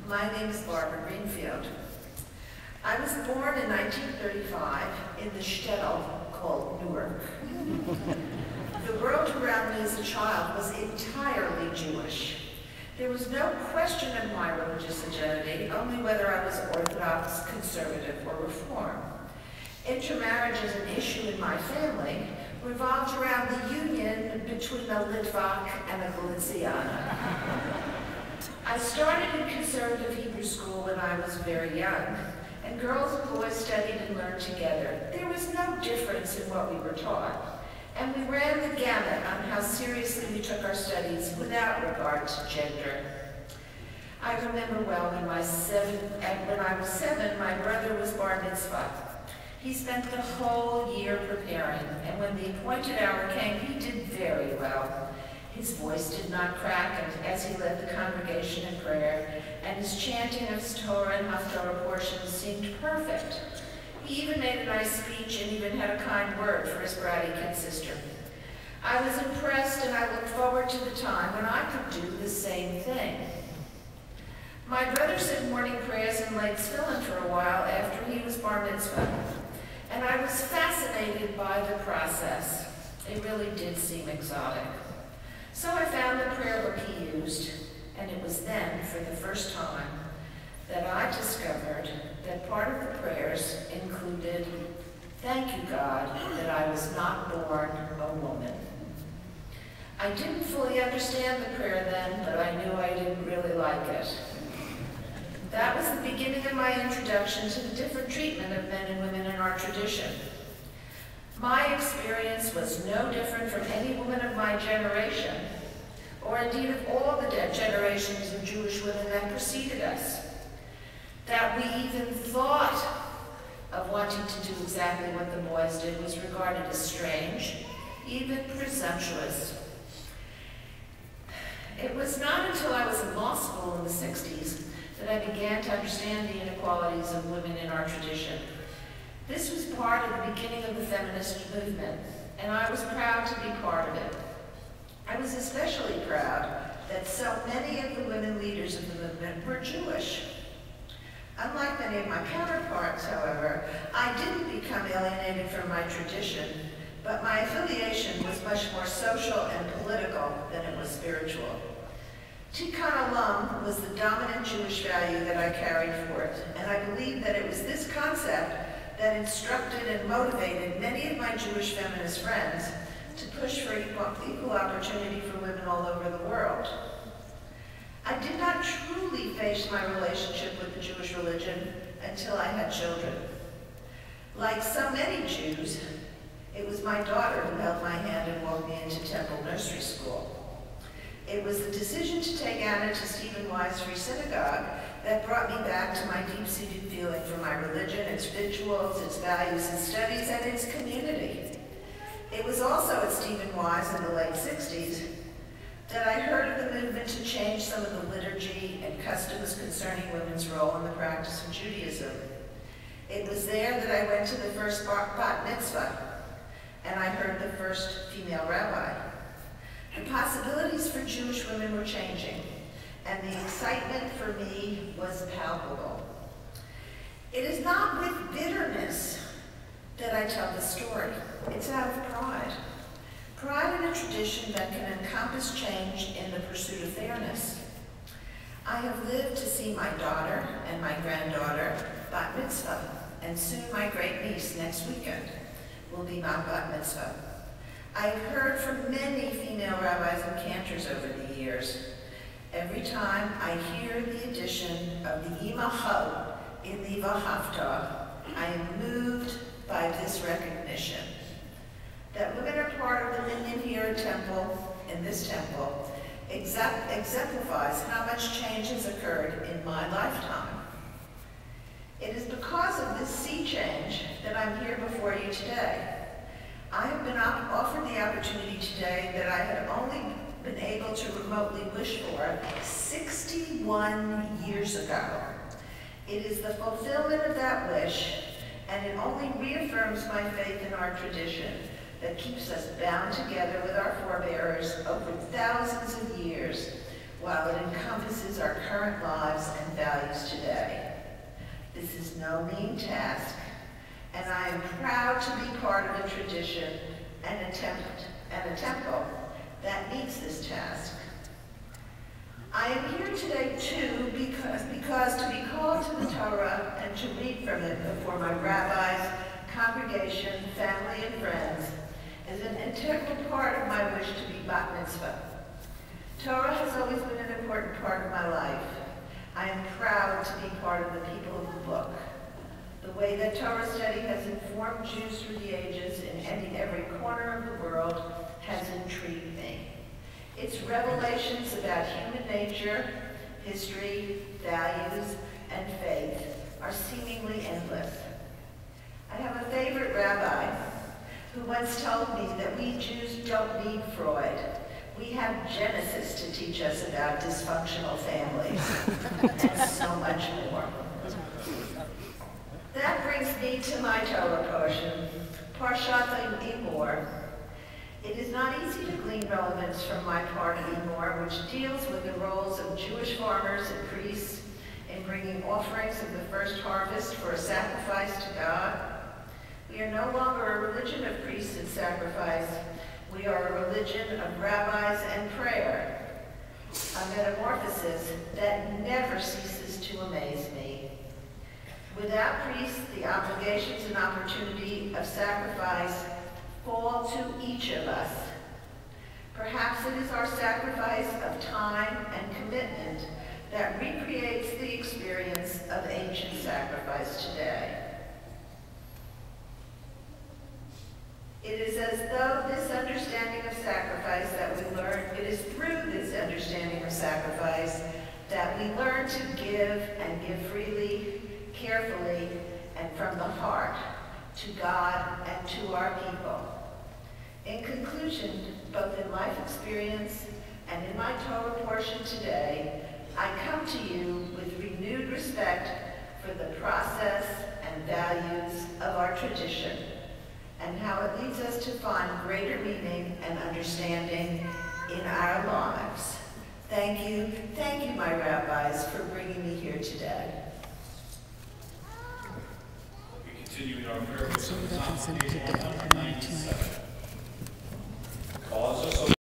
My name is Barbara Greenfield. I was born in 1935 in the shtetl called Newark. The world around me as a child was entirely Jewish. There was no question of my religious identity, only whether I was Orthodox, conservative, or Reform. Intermarriage as an issue in my family revolved around the union between a Litvak and a Galiciana. I started in conservative Hebrew school when I was very young, and girls and boys studied and learned together. There was no difference in what we were taught, and we ran the gamut on how seriously we took our studies without regard to gender. I remember well when I was seven, my brother was bar mitzvah. He spent the whole year preparing, and when the appointed hour came, he did very well. His voice did not crack as he led the congregation in prayer, and his chanting of his Torah and Haftarah portions seemed perfect. He even made a nice speech and even had a kind word for his bratty kid sister. I was impressed, and I looked forward to the time when I could do the same thing. My brother said morning prayers and laid tefillin for a while after he was bar mitzvah, and I was fascinated by the process. It really did seem exotic. So I found the prayer book he used, and it was then, for the first time, that I discovered that part of the prayers included, "Thank you, God, that I was not born a woman." I didn't fully understand the prayer then, but I knew I didn't really like it. That was the beginning of my introduction to the different treatment of men and women in our tradition. My experience was no different from any woman of my generation, or indeed of all the generations of Jewish women that preceded us. That we even thought of wanting to do exactly what the boys did was regarded as strange, even presumptuous. It was not until I was in law school in the 60s that I began to understand the inequalities of women in our tradition. This was part of the beginning of the feminist movement, and I was proud to be part of it. I was especially proud that so many of the women leaders of the movement were Jewish. Unlike many of my counterparts, however, I didn't become alienated from my tradition, but my affiliation was much more social and political than it was spiritual. Tikkun Olam was the dominant Jewish value that I carried forth, and I believe that it was this concept that instructed and motivated many of my Jewish feminist friends to push for equal opportunity for women all over the world. I did not truly face my relationship with the Jewish religion until I had children. Like so many Jews, it was my daughter who held my hand and walked me into Temple Nursery School. It was the decision to take Anna to Stephen Wise Free Synagogue that brought me back to my deep-seated feeling for my religion, its rituals, its values and studies, and its community. It was also at Stephen Wise in the late 60s that I heard of the movement to change some of the liturgy and customs concerning women's role in the practice of Judaism. It was there that I went to the first bat mitzvah, and I heard the first female rabbi. The possibilities for Jewish women were changing, and the excitement for me was palpable. It is not with bitterness that I tell the story. It's out of pride. Pride in a tradition that can encompass change in the pursuit of fairness. I have lived to see my daughter and my granddaughter bat mitzvah, and soon my great niece next weekend will be my bat mitzvah. I have heard from many female rabbis and cantors over the years. Every time I hear the addition of the Imachot in the Vahavta, I am moved by this recognition that women are part of the minyan here in this temple, exemplifies how much change has occurred in my lifetime. It is because of this sea change that I'm here before you today. I have been offered the opportunity today that I had only been able to remotely wish for 61 years ago. It is the fulfillment of that wish, and it only reaffirms my faith in our tradition that keeps us bound together with our forebears over thousands of years while it encompasses our current lives and values today. This is no mean task, and I am proud to be part of a tradition and a temple that meets this task. I am here today too because to be called to the Torah and to read from it before my rabbis, congregation, family, and friends is an integral part of my wish to be bat mitzvah. Torah has always been an important part of my life. I am proud to be part of the people of the book. The way that Torah study has informed Jews through the ages in every corner of the world has intrigued me. Its revelations about human nature, history, values, and faith are seemingly endless. I have a favorite rabbi who once told me that we Jews don't need Freud. We have Genesis to teach us about dysfunctional families and so much more. That brings me to my Torah portion, Parshat Emor. It is not easy to glean relevance from my part of Emor, which deals with the roles of Jewish farmers and priests in bringing offerings of the first harvest for a sacrifice to God. We are no longer a religion of priests and sacrifice. We are a religion of rabbis and prayer, a metamorphosis that never ceases to amaze me. Without priests, the obligations and opportunity of sacrifice fall to each of us. Perhaps it is our sacrifice of time and commitment that recreates the experience of ancient sacrifice today. It is as though this understanding of sacrifice that we learn, it is through this understanding of sacrifice that we learn to give and give freely, carefully, and from the heart to God and to our people. In conclusion, both in life experience and in my Torah portion today, I come to you with renewed respect for the process and values of our tradition and how it leads us to find greater meaning and understanding in our lives. Thank you, my rabbis, for bringing me here today. We continue in our prayer for page 197.